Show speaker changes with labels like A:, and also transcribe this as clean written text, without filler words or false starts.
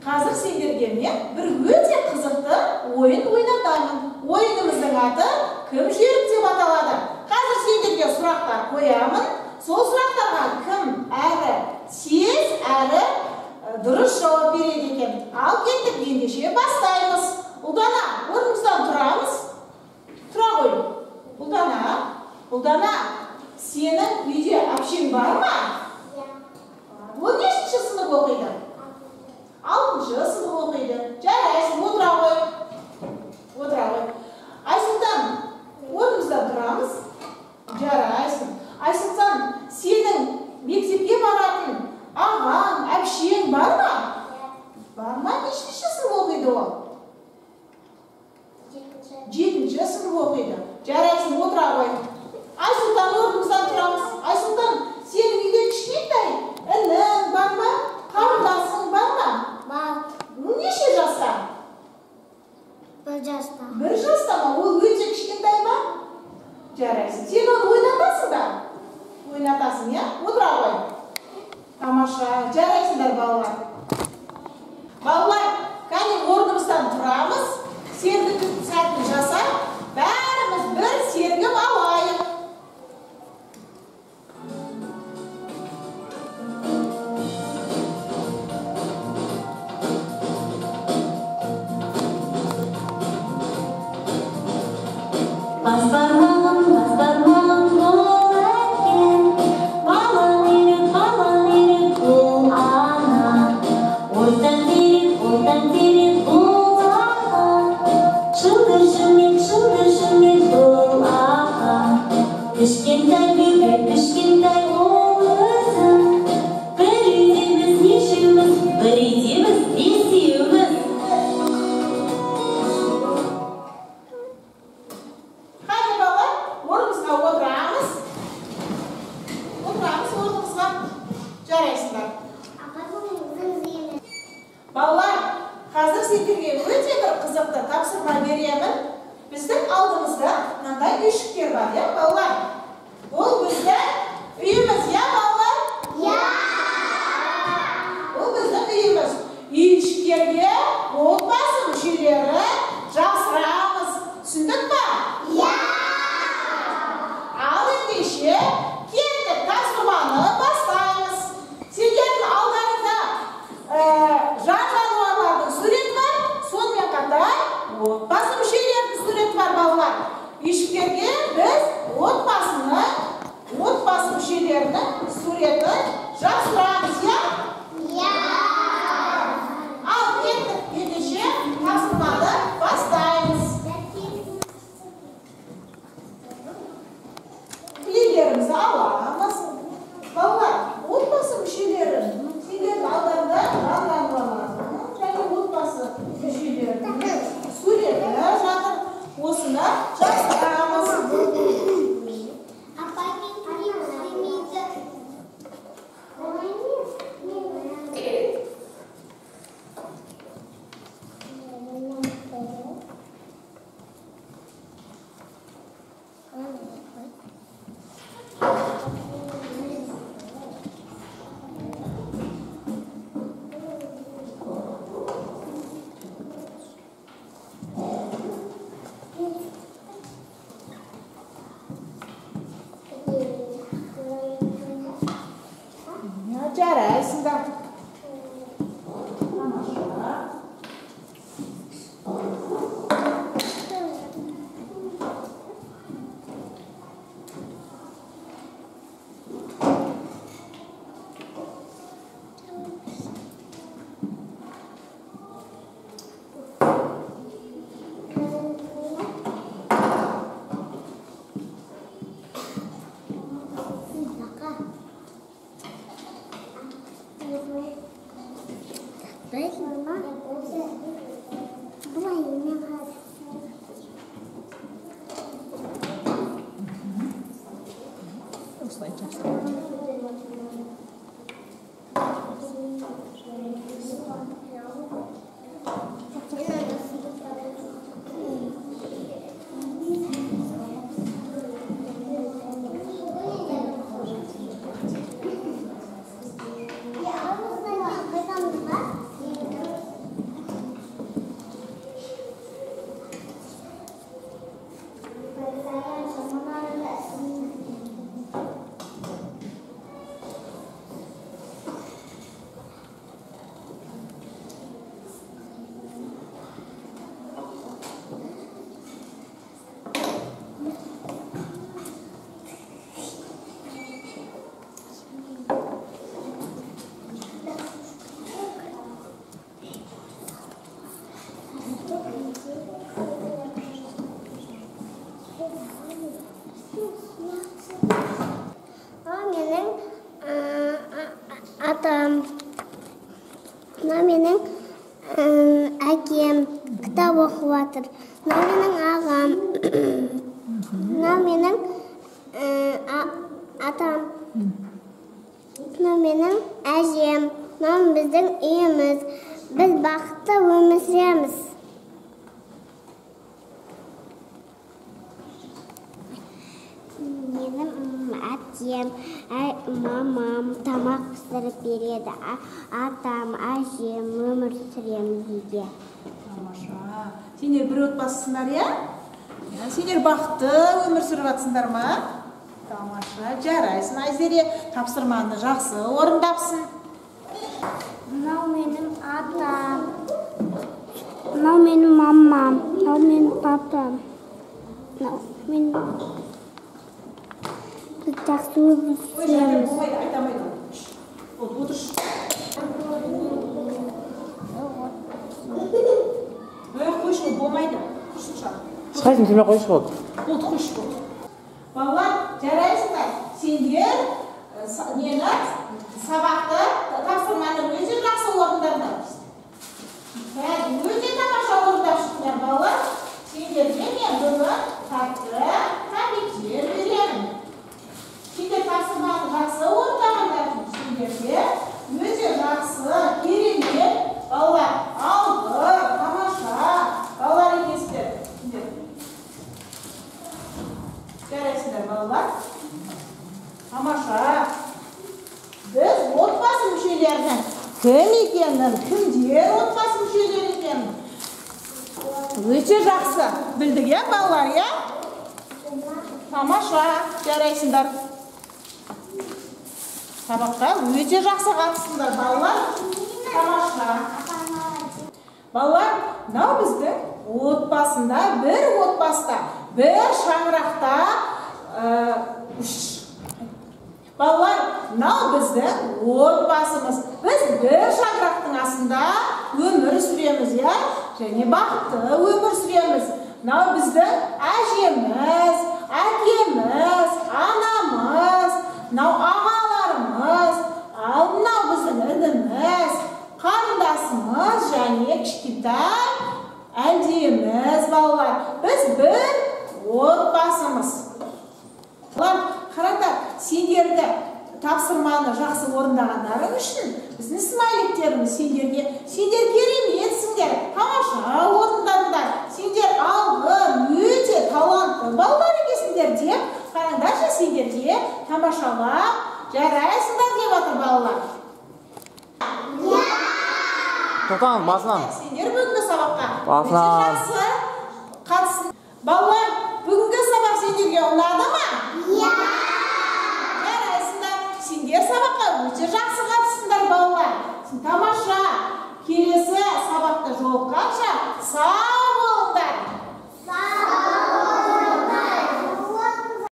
A: Қазір сендерге мен бір өте қызықты ойын ойнатамын. Ойынымыздың аты кім жүйрік деп аталады. Қазір сендерге сұрақтар қоямын. Сол сұрақтарға кім әрі тез әрі дұрыс жауап береді екен. Ал кеттік, ендеше бастаймыз. Ұлдана, орнымыздан тұрамыз. Тұра ғой. Ұлдана, сенің үйде әпшең бар ма? Ол нешінші сынып оқиды? 6-шы сынып оқиды. Жарайсың, отыра ғой. Айсұлтан, орнымыздан тұрамыз. Жарайсың. Айсұлтан, сенің мектепке баратын ағаң, әпшең бар ма? Бар ма? Нешінші сынып оқиды ол? 7-ші сынып оқиды. Жарайсың, отыра ғой. Айсұлтан, орнымыздан тұрамыз. Айсұлтан, сенің үйде кішкентай інің бар ма? Қарындасың бар ма?
B: Бар.
A: Неше жаста?
B: 1 жаста.
A: 1 жаста ма? Ол өте кішкентай ма? Жарайсың. Сен оны ойнатасың ба? Ойнатасың, я? Отыра ғой. Тамаша. Жарайсыңдар, балалар. Балалар, кәне орнымыздан тұрамыз. Серігіп сәтін жаса. Бәріміз бір сергіп алайық.
C: Басбармағым бол әкем, балаң үйрек бол ана. Ойдан терек бол аға, шылдыр жүмек бол аға. Кішкентай бөбек, кішкентай ол өзің, бір үйдеміз нешеуміз, бір үйдеміз бесеуміз.
A: Жарайсыңдар. Балалар, қазір сендерге өте бір қызықты тапсырма беремін. Біздің алдымызда мынандай үйшіктер бар, я, балалар? Ол біздің үйіміз, я, балалар?
B: Я!
A: Ол біздің үйіміз. Үйшіктерге отбасы мүшелері жасырамыз. Түсіндік па?
B: Я!
A: Ал ендеше кеттік, тапсырманы бастаймыз. Сендердің алдарыңда жан-жануарлардың суреті бар, сонымен қатар отбасы мүшелерінің суреті бар, балалар. Үйшіктерге біз отбасы мүшелерінің суретін жасырамыз, я?
B: Я!
A: Ал кеттік, ендеше тапсырманы бастаймыз. Клейлерімізді аламыз. Балалар, отбасы мүшелерін сендердің алдарында жан-жануарлардың және отбасы мүшелерінің суреті жатыр. Осыны жасырамыз. Жарайсыңдар.
B: Мына менің әкем кітап оқып жатыр. Мына менің ағам. Мына менің атам. Мына менің әжем. Мына біздің үйіміз. Біз бақытты өмір сүреміз. Менің әкем, мамам тамақ пісіріп береді. Атам, әжем өмір сүреміз үйде.
A: Тамаша. Сендер бір отбасысыңдар, иә? Сендер бақытты өмір сүріп жатсыңдар ма? Тамаша. Жарайсың, Айзере. Тапсырманы жақсы орындапсың.
B: Мынау менің атам. Мынау менің мамам. Мынау менің папам. Мынау менің... Біз жақсы өмір сүреміз.
A: Болмайды, айтамайды. Отырш. Қойшы, болмайды.
D: Шығайсың, келмей қойшы болды.
A: Болды, қойшы болды. Балалар, жарайсыңдар. Сендер нені сабақты тапсырманы өте жақсы орындардан. Өте тамаша орындап шықтыңдар, балалар. Сендерге мен бүгін тәтті кәмпиттер беремін. Сендер тапсырманы жақсы орындағандар. Сендерге өте жақсы, керемет балалар. Алды, тамаша балалар екенсіздер. Жарайсыңдар, балалар. Тамаша. Біз отбасы мүшелерінің кім екенін, кімдер отбасы мүшелері екенін өте жақсы білдік, иә, балалар, иә? Тамаша. Жарайсыңдар. Сабаққа өте жақсы қатыстыңдар, балалар. Тамаша. Балалар, мынау біздің отбасында, бір отбасыда, бір шаңырақта балалар, мынау біздің отбасымыз. Біз бір шаңырақтың астында өмір сүреміз, иә? Және бақытты өмір сүреміз. Мынау біздің әжеміз, әкеміз, анамыз, мынау ағаларымыз, ал мынау біздің ініміз, қарындасымыз және кішкентай әлдеміз, балалар. Біз бір отбасымыз. Балалар, қараңдар, сендерді тапсырманы жақсы орындағандарың үшін біздің смайликтеріміз сендер кереметсіңдер, тамаша орындадыңдар, сендер алғы, өте талантты балалар екенсіңдер деп, қараңдаршы, сендерге тамашалап жарайсыңдар деп жатыр, балалар.
D: Тоқтаңыз, басынан.
A: Сендер бүгінгі сабаққа
D: Басынан.
A: өте жақсы қатысың. Балалар, бүгінгі сабақ сендерге ұнады ма? Иә! Жарайсыңдар. Сендер сабаққа өте жақсы қатыстыңдар, балалар. Тамаша. Келесі сабақта жолыққанша сау